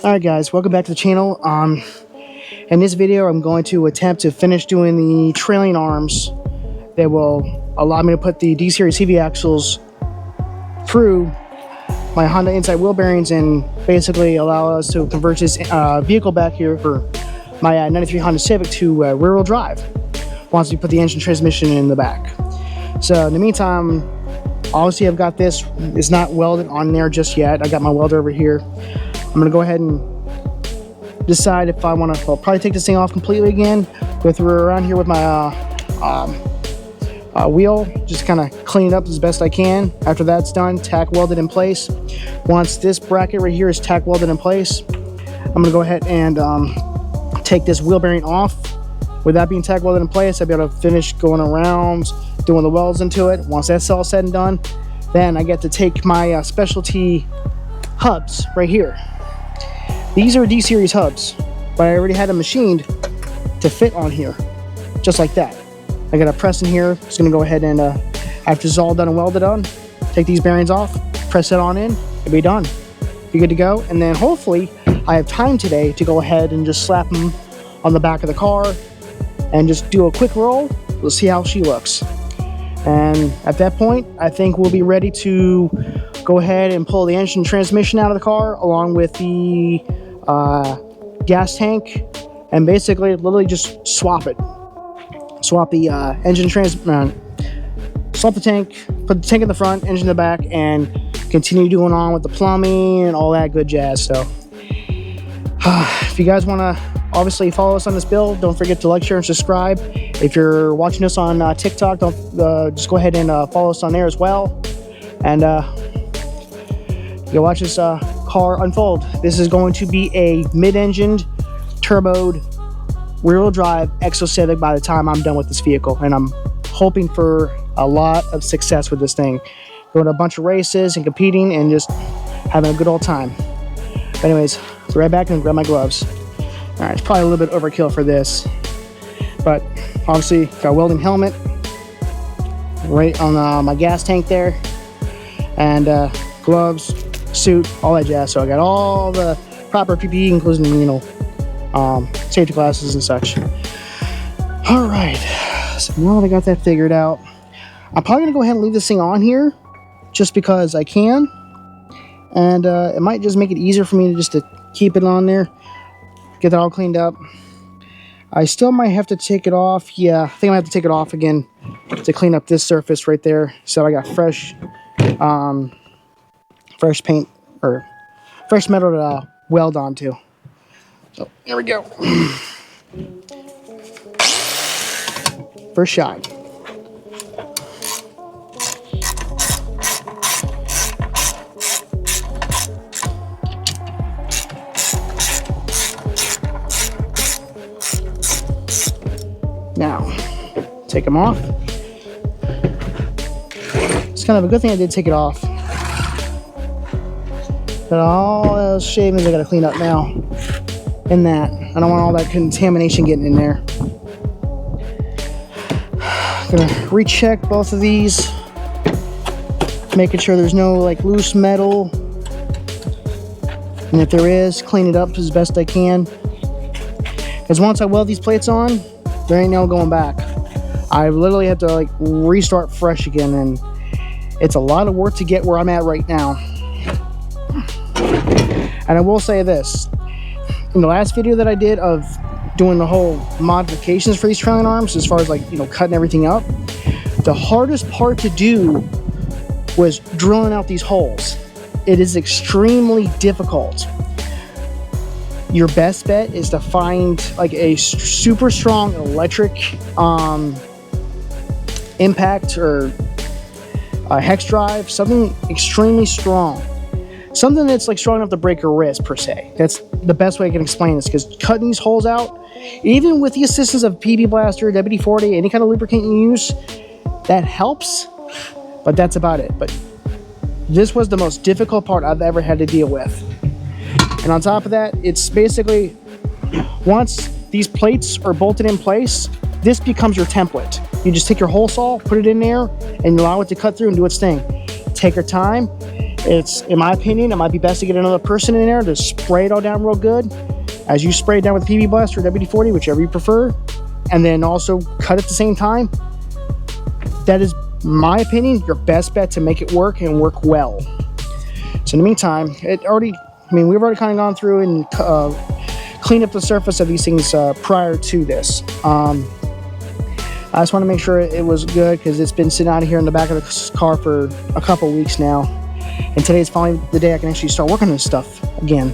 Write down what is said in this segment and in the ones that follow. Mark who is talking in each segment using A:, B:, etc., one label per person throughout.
A: Alright guys, welcome back to the channel. In this video I'm going to attempt to finish doing the trailing arms that will allow me to put the D series CV axles through my Honda inside wheel bearings and basically allow us to convert this vehicle back here for my 93 Honda Civic to rear wheel drive once we put the engine transmission in the back. So in the meantime, obviously I've got this, it's not welded on there just yet. I got my welder over here. I'm gonna go ahead and decide if I want to. I'll probably take this thing off completely again, go through around here with my wheel, just kind of clean it up as best I can. After that's done, tack welded in place. Once this bracket right here is tack welded in place, I'm gonna go ahead and take this wheel bearing off. With that being tack welded in place, I'll be able to finish going around, doing the welds into it. Once that's all said and done, then I get to take my specialty hubs right here. These are D series hubs, but I already had them machined to fit on here, just like that. I got a press in here. Just gonna go ahead and after it's all done and welded on, take these bearings off, press it on in, and be done. Be good to go. And then hopefully I have time today to go ahead and just slap them on the back of the car and just do a quick roll. We'll see how she looks. And at that point, I think we'll be ready to go ahead and pull the engine transmission out of the car along with the gas tank, and basically literally just swap it. Swap the swap the tank, put the tank in the front, engine in the back, and continue doing on with the plumbing and all that good jazz. So if you guys want to obviously follow us on this build, don't forget to like, share, and subscribe. If you're watching us on TikTok, don't just go ahead and follow us on there as well. And you'll watch this car unfold. This is going to be a mid-engined, turboed, rear-wheel drive Exo Civic by the time I'm done with this vehicle, and I'm hoping for a lot of success with this thing. Going to a bunch of races and competing and just having a good old time. But anyways, be right back and grab my gloves. All right, it's probably a little bit overkill for this, but obviously got a welding helmet right on my gas tank there, and gloves, suit, all that jazz. So I got all the proper PPE, including, you know, safety glasses and such. All right, so now that I got that figured out, I'm probably gonna go ahead and leave this thing on here just because I can, and it might just make it easier for me to keep it on there, get that all cleaned up. I still might have to take it off. Yeah, I think I have to take it off again to clean up this surface right there, so I got fresh fresh paint or fresh metal to weld onto. So there we go. First shot. Now, take them off. It's kind of a good thing I did take it off. But all those shavings I gotta clean up now. In that, I don't want all that contamination getting in there. Gonna recheck both of these, making sure there's no like loose metal, and if there is, clean it up as best I can. Because once I weld these plates on, there ain't no going back. I literally have to like restart fresh again, and it's a lot of work to get where I'm at right now. And I will say this, in the last video that I did of doing the whole modifications for these trailing arms, as far as like, you know, cutting everything up, the hardest part to do was drilling out these holes. It is extremely difficult. Your best bet is to find like a super strong electric impact or a hex drive, something extremely strong. Something that's like strong enough to break your wrist per se. That's the best way I can explain this, because cutting these holes out, even with the assistance of PB Blaster, WD-40, any kind of lubricant you use, that helps, but that's about it. But this was the most difficult part I've ever had to deal with. And on top of that, it's basically, once these plates are bolted in place, this becomes your template. You just take your hole saw, put it in there, and allow it to cut through and do its thing. Take your time. It's, in my opinion, it might be best to get another person in there to spray it all down real good. As you spray it down with PB Blast or WD-40, whichever you prefer, and then also cut at the same time. That is, my opinion, your best bet to make it work and work well. So in the meantime, we've already kind of gone through and cleaned up the surface of these things prior to this. I just want to make sure it was good because it's been sitting out here in the back of the car for a couple weeks now. And today's finally the day I can actually start working on this stuff again.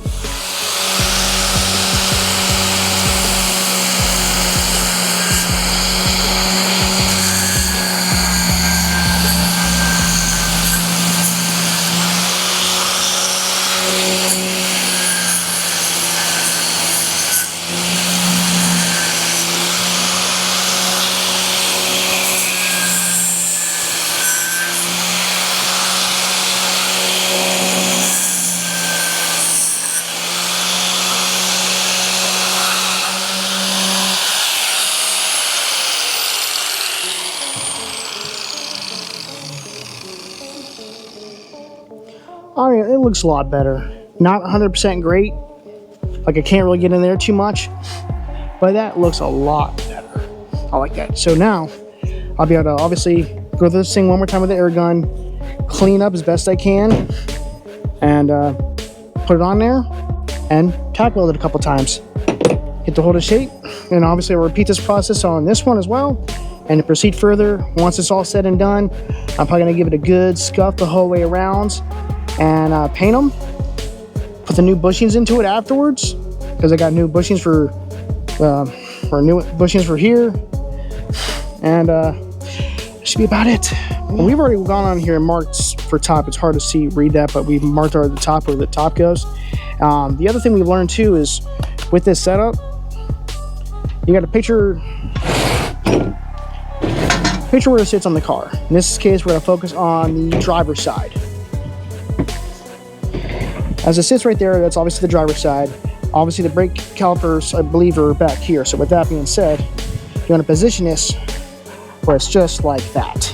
A: I mean, it looks a lot better. Not 100% great. Like, I can't really get in there too much. But that looks a lot better. I like that. So now, I'll be able to obviously go through this thing one more time with the air gun. Clean up as best I can. And put it on there. And tack weld it a couple times. Get the hold of shape. And obviously, I'll repeat this process on this one as well. And to proceed further, once it's all said and done, I'm probably going to give it a good scuff the whole way around. And paint them, put the new bushings into it afterwards, because I got new bushings for new bushings for here, and that should be about it. And we've already gone on here and marked for top. It's hard to read that, but we've marked the top where the top goes. The other thing we've learned too is with this setup, you got to picture where it sits on the car. In this case, we're going to focus on the driver's side. As it sits right there, that's obviously the driver's side. Obviously the brake calipers, I believe, are back here. So with that being said, you want to position this where it's just like that.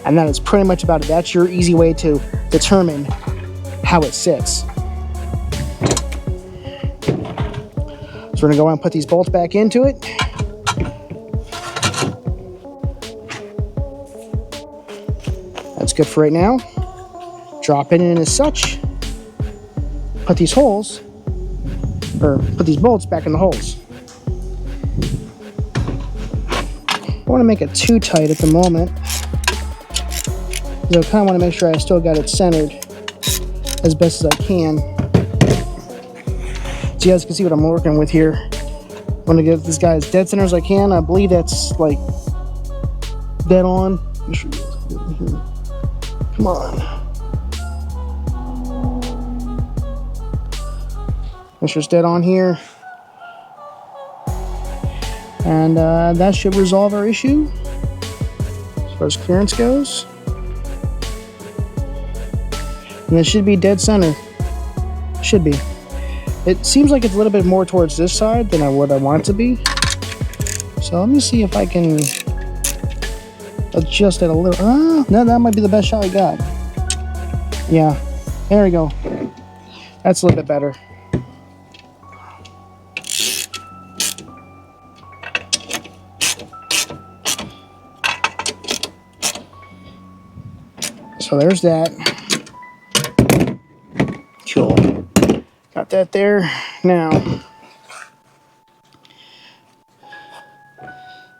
A: And that is pretty much about it. That's your easy way to determine how it sits. So we're going to go ahead and put these bolts back into it. That's good for right now. Drop it in as such. Put these holes, or put these bolts back in the holes. I want to make it too tight at the moment, because I kind of want to make sure I still got it centered as best as I can. So you guys can see what I'm working with here. I want to get this guy as dead center as I can. I believe that's like dead on. Come on. Make sure it's dead on here. And that should resolve our issue as far as clearance goes. And it should be dead center. Should be. It seems like it's a little bit more towards this side than what I want it to be. So let me see if I can adjust it a little. No, that might be the best shot I got. Yeah, there we go. That's a little bit better. So there's that. Cool. Got that there. Now,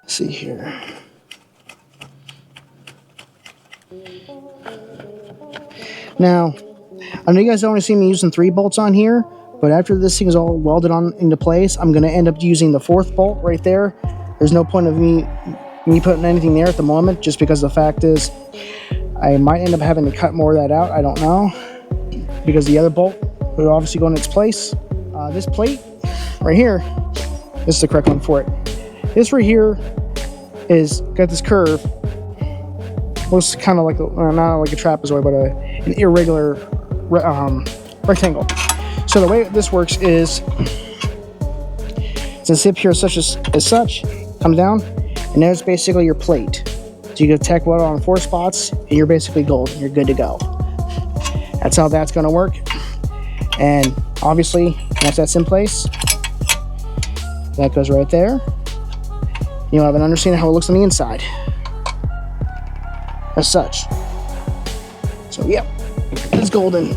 A: let's see here. Now, I know you guys don't want to see me using 3 bolts on here, but after this thing is all welded on into place, I'm going to end up using the 4th bolt right there. There's no point of me putting anything there at the moment, just because the fact is I might end up having to cut more of that out. I don't know, because the other bolt will obviously go in its place. This plate right here, this is the correct one for it. This right here is got this curve. Looks kind of like not like a trapezoid, but an irregular rectangle. So the way this works is it's a zip here such, comes down, and there's basically your plate. So you can tack weld on 4 spots, and you're basically golden. You're good to go. That's how that's going to work. And obviously, once that's in place, that goes right there. You'll have an understanding of how it looks on the inside, as such. So, yep, it's golden.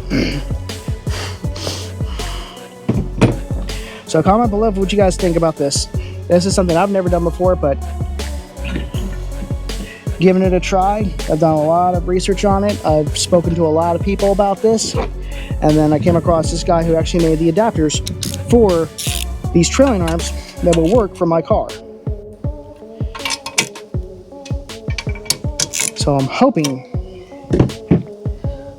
A: So comment below what you guys think about this. This is something I've never done before, but giving it a try. I've done a lot of research on it. I've spoken to a lot of people about this. And then I came across this guy who actually made the adapters for these trailing arms that will work for my car. So I'm hoping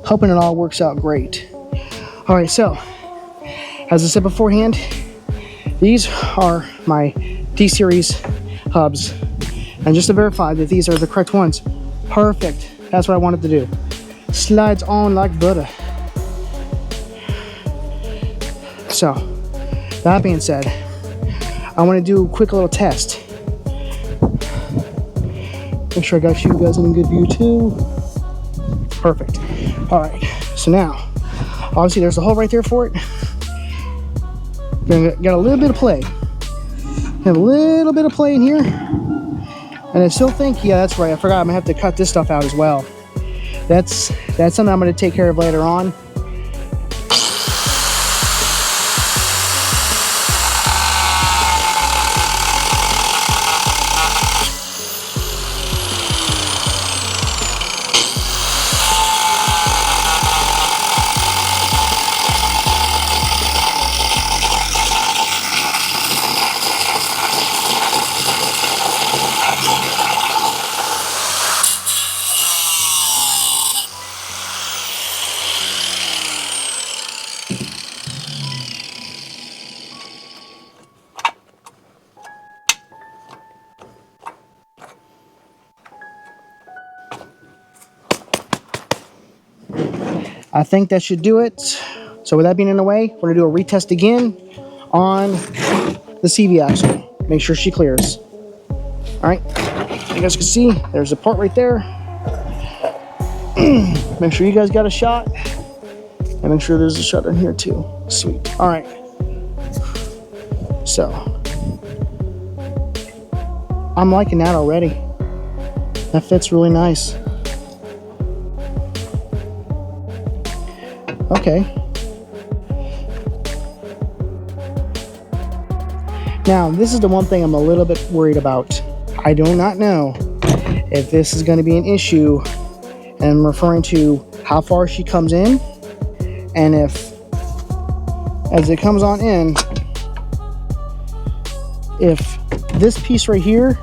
A: it all works out great. All right, so as I said beforehand, these are my D-Series hubs. And just to verify that these are the correct ones, perfect. That's what I wanted to do. Slides on like butter. So, that being said, I want to do a quick little test. Make sure I got you guys in a good view too. Perfect. All right, so now, obviously there's a hole right there for it. Got a little bit of play. Have a little bit of play in here. And I still think, yeah, that's right. I forgot I'm gonna have to cut this stuff out as well. That's something I'm gonna take care of later on. I think that should do it. So with that being in the way, we're gonna do a retest again on the CV axle. Make sure she clears. All right, you guys can see, there's a part right there. Make sure you guys got a shot. And make sure there's a shot in here too. Sweet, all right. So, I'm liking that already. That fits really nice. Okay. Now, this is the one thing I'm a little bit worried about. I do not know if this is going to be an issue, and I'm referring to how far she comes in, and if, as it comes on in, if this piece right here,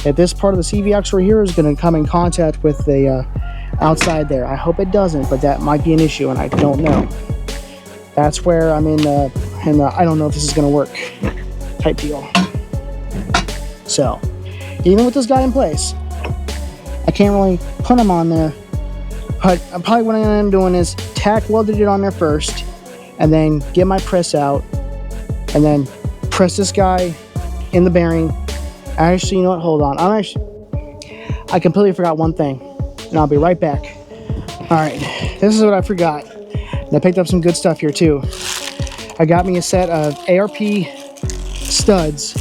A: if this part of the CV axle right here is going to come in contact with the outside there. I hope it doesn't, but that might be an issue, and I don't know. That's where I'm in the I don't know if this is going to work type deal. So, even with this guy in place, I can't really put him on there. But probably what I'm going to end up doing is tack welded it on there first, and then get my press out, and then press this guy in the bearing. Actually, you know what? Hold on. I completely forgot one thing. And I'll be right back. All right, this is what I forgot. And I picked up some good stuff here too. I got me a set of ARP studs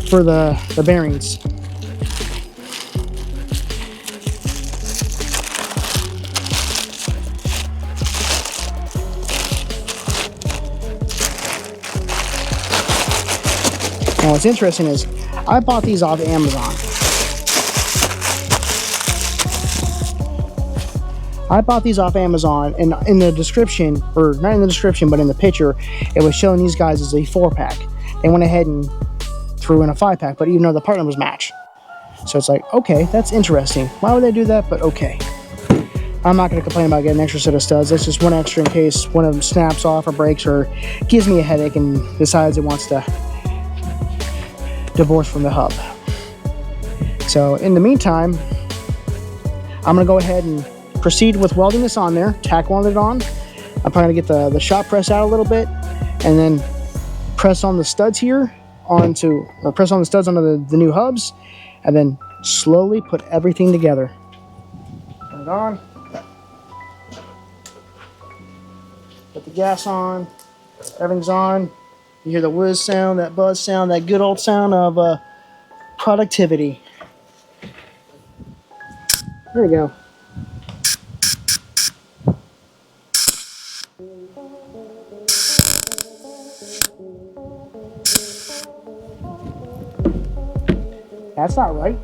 A: for the bearings. Now what's interesting is I bought these off Amazon. I bought these off Amazon, and in the description, or not in the description, but in the picture, it was showing these guys as a 4-pack. They went ahead and threw in a 5-pack, but even though the part numbers match. So it's like, okay, that's interesting. Why would they do that? But okay. I'm not going to complain about getting an extra set of studs. That's just one extra in case one of them snaps off or breaks or gives me a headache and decides it wants to divorce from the hub. So in the meantime, I'm going to go ahead and proceed with welding this on there, tack weld it on. I'm probably going to get the shot press out a little bit, and then press on the studs here press on the studs onto the new hubs, and then slowly put everything together. turned on. Put the gas on. Everything's on. You hear the whiz sound, that buzz sound, that good old sound of productivity. There we go. That's not right.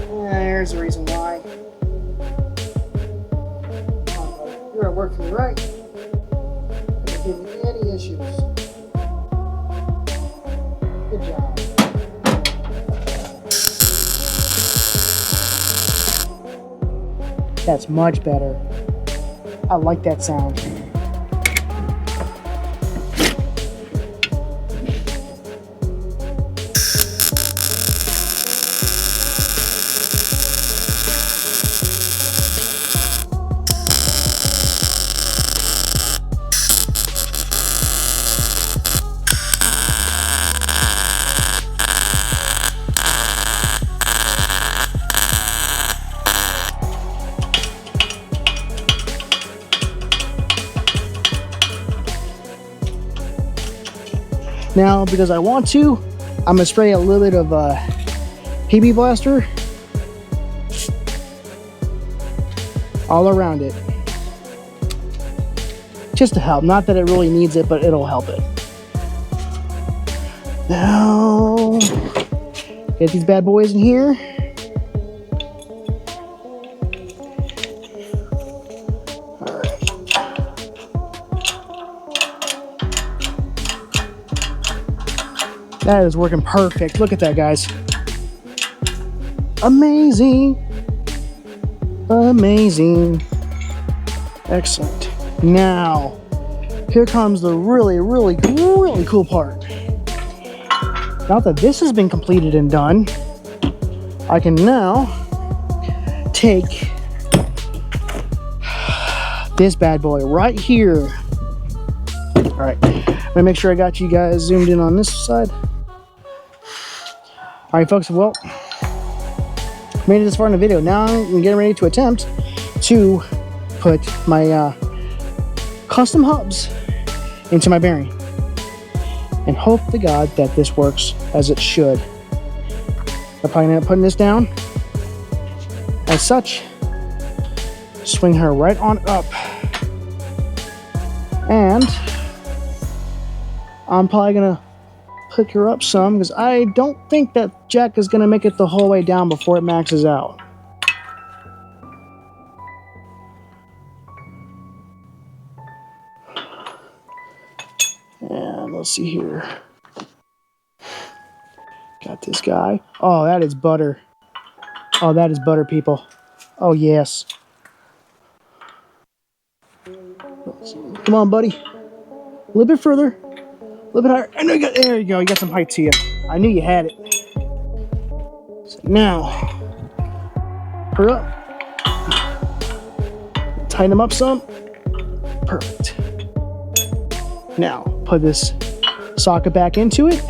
A: There's the reason why. You're at work for me, right? Don't give me any issues. Good job. That's much better. I like that sound. Now, because I want to, I'm gonna spray a little bit of PB Blaster all around it, just to help. Not that it really needs it, but it'll help it. Now, get these bad boys in here. That is working perfect. Look at that, guys. Amazing. Amazing. Excellent. Now, here comes the really cool part. Now that this has been completed and done, I can now take this bad boy right here. All right, I'm gonna make sure I got you guys zoomed in on this side. All right, folks, well, made it this far in the video. Now I'm getting ready to attempt to put my custom hubs into my bearing and hope to God that this works as it should. I'm probably end up putting this down as such, swing her right on up, and I'm probably gonna pick her up some because I don't think that jack is gonna make it the whole way down before it maxes out. And let's see here. Got this guy. Oh, that is butter. Oh, that is butter, people. Oh, yes. Come on, buddy. A little bit further. A little bit higher. I know you got, there you go. You got some height to you. I knew you had it. So now, her up. Tighten them up some. Perfect. Now, put this socket back into it.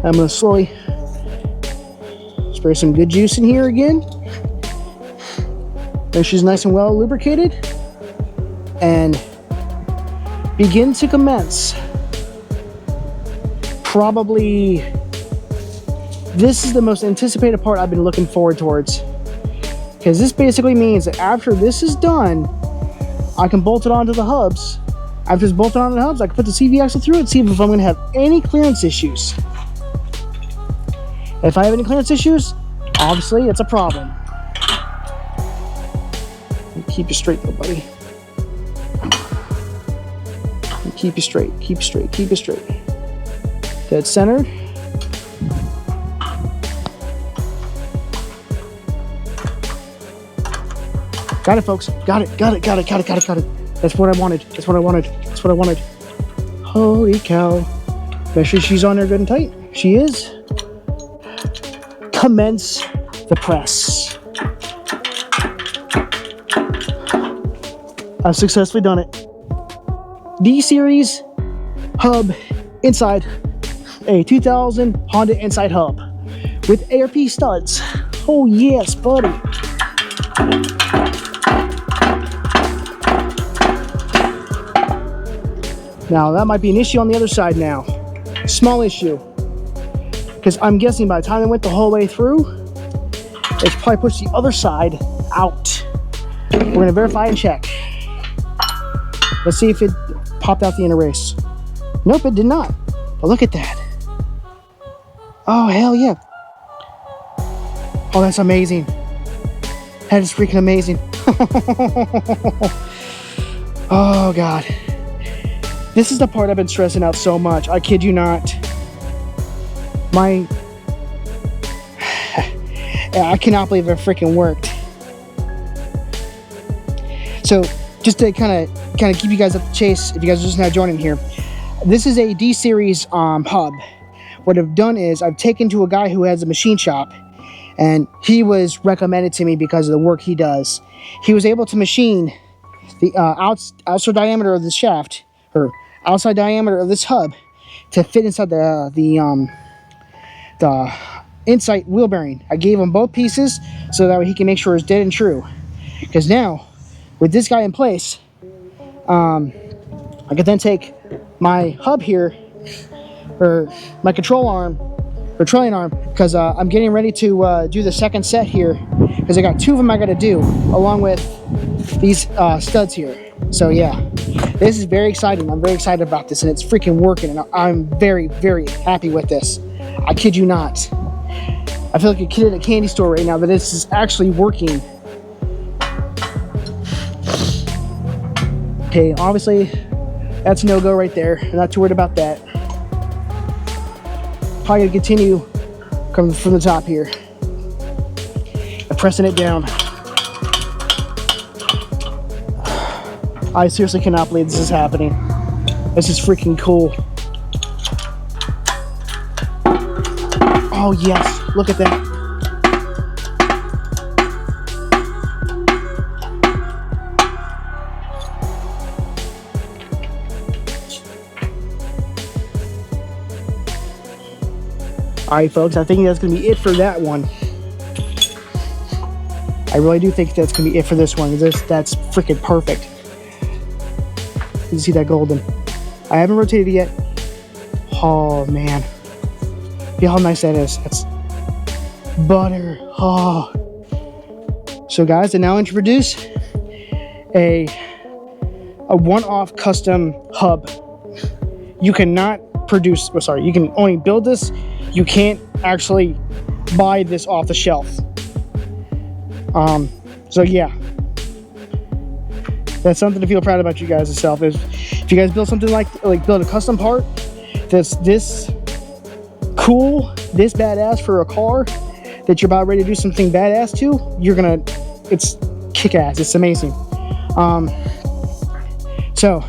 A: I'm going to slowly spray some good juice in here again. Make sure she's nice and well lubricated. And begin to commence. Probably, this is the most anticipated part I've been looking forward towards. Because this basically means that after this is done, I can bolt it onto the hubs. After it's bolted onto the hubs, I can put the CV axle through it, see if I'm going to have any clearance issues. If I have any clearance issues, obviously it's a problem. Keep you straight though, buddy. Keep you straight, keep straight, keep it straight. Dead centered. Got it, folks. Got it, got it, got it, got it, got it, got it. That's what I wanted. That's what I wanted. That's what I wanted. Holy cow. Make sure she's on there good and tight. She is. Commence the press. I've successfully done it. D-Series hub inside a 2000 Honda Insight hub with ARP studs. Oh yes, buddy. Now that might be an issue on the other side now. Small issue. Because I'm guessing by the time they went the whole way through, it's probably pushed the other side out. We're gonna verify and check. Let's see if it popped out the inner race. Nope, it did not. But look at that. Oh, hell yeah. Oh, that's amazing. That is freaking amazing. Oh, God. This is the part I've been stressing out so much. I kid you not. I cannot believe it freaking worked. So, just to kind of keep you guys up the chase, if you guys are just now joining here, this is a D-Series hub. What I've done is I've taken to a guy who has a machine shop, and he was recommended to me because of the work he does. He was able to machine the outside diameter of the shaft, or outside diameter of this hub, to fit inside the Insight wheel bearing. I gave him both pieces so that way he can make sure it's dead and true. Because now, with this guy in place, I could then take my hub here, or my control arm, or trailing arm, because I'm getting ready to do the second set here, because I got 2 of them I got to do, along with these studs here. So yeah, this is very exciting. I'm very excited about this, and it's freaking working, and I'm very, very happy with this. I kid you not. I feel like a kid at a candy store right now that this is actually working. Okay, obviously, that's a no-go right there. I'm not too worried about that. Probably gonna continue coming from the top here. I'm pressing it down. I seriously cannot believe this is happening. This is freaking cool. Oh yes, look at that. Alright folks, I think that's going to be it for that one. I really do think that's going to be it for this one. That's freaking perfect. You can see that golden. I haven't rotated it yet. Oh man. See how nice that is. That's butter. Oh. So guys, I now introduce a one-off custom hub. You cannot produce, well, sorry, you can only build this. You can't actually buy this off the shelf. So yeah, that's something to feel proud about you guys yourself. If you guys build something like build a custom part that's this cool, this badass for a car that you're about ready to do something badass to, it's kick-ass. It's amazing. So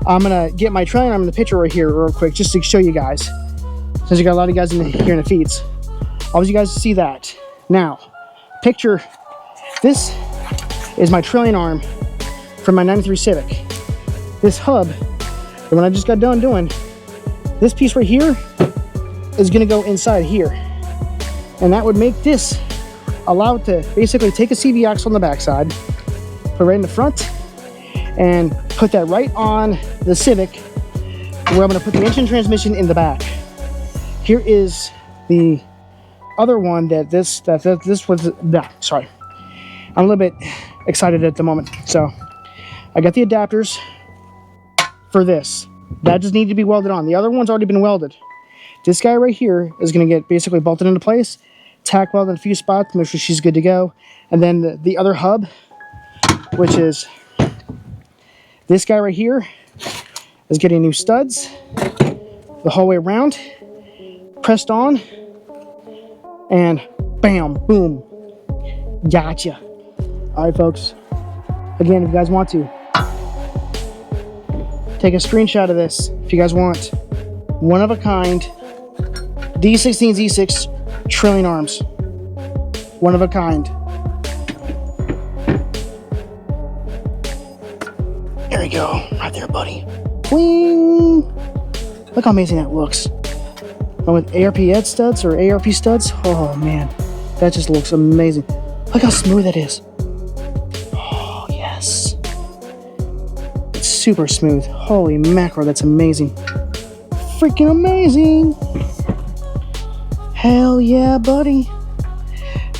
A: I'm gonna get my trailing arm in the picture right here real quick, just to show you guys. Since you got a lot of guys here in the feeds, I want you guys to see that. Now, picture, this is my trailing arm from my 93 Civic. This hub, the one I just got done doing, this piece right here is gonna go inside here. And that would make this allow it to basically take a CV axle on the backside, put it right in the front, and put that right on the Civic, where I'm gonna put the engine transmission in the back. Here is the other one that this was, sorry. I'm a little bit excited at the moment. So I got the adapters for this. That just needed to be welded on. The other one's already been welded. This guy right here is gonna get basically bolted into place, tack welded in a few spots, make sure she's good to go. And then the other hub, which is this guy right here, is getting new studs the whole way around, pressed on, and bam, boom, gotcha. All right, folks. Again, if you guys want to, take a screenshot of this. If you guys want one-of-a-kind D16Z6 trailing arms. One of a kind. There we go. Right there, buddy. Bling! Look how amazing that looks. And with ARP studs or ARP studs, oh man, that just looks amazing. Look how smooth it is. Oh yes, it's super smooth. Holy mackerel, that's amazing. Freaking amazing. Hell yeah, buddy.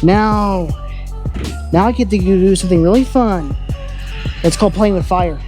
A: Now I get to do something really fun. It's called playing with fire.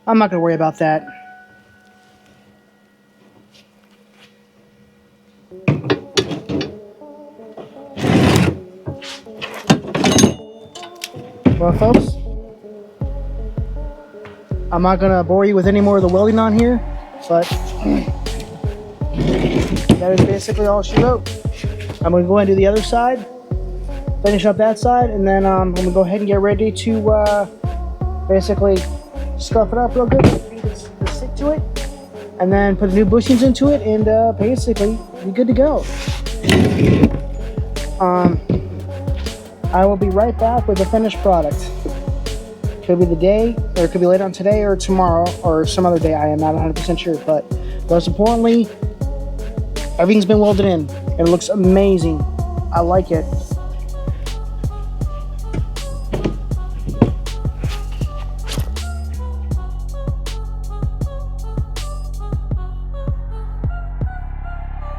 A: I'm not gonna worry about that. Well, folks, I'm not gonna bore you with any more of the welding on here, but that is basically all she wrote. I'm gonna go ahead and do the other side, finish up that side, and then I'm gonna go ahead and get ready to basically scuff it up real good, the stick to it, and then put the new bushings into it, and basically be good to go. I will be right back with the finished product. Could be the day, or it could be later on today or tomorrow or some other day. I am not 100% sure, but most importantly, everything's been welded in and it looks amazing. I like it.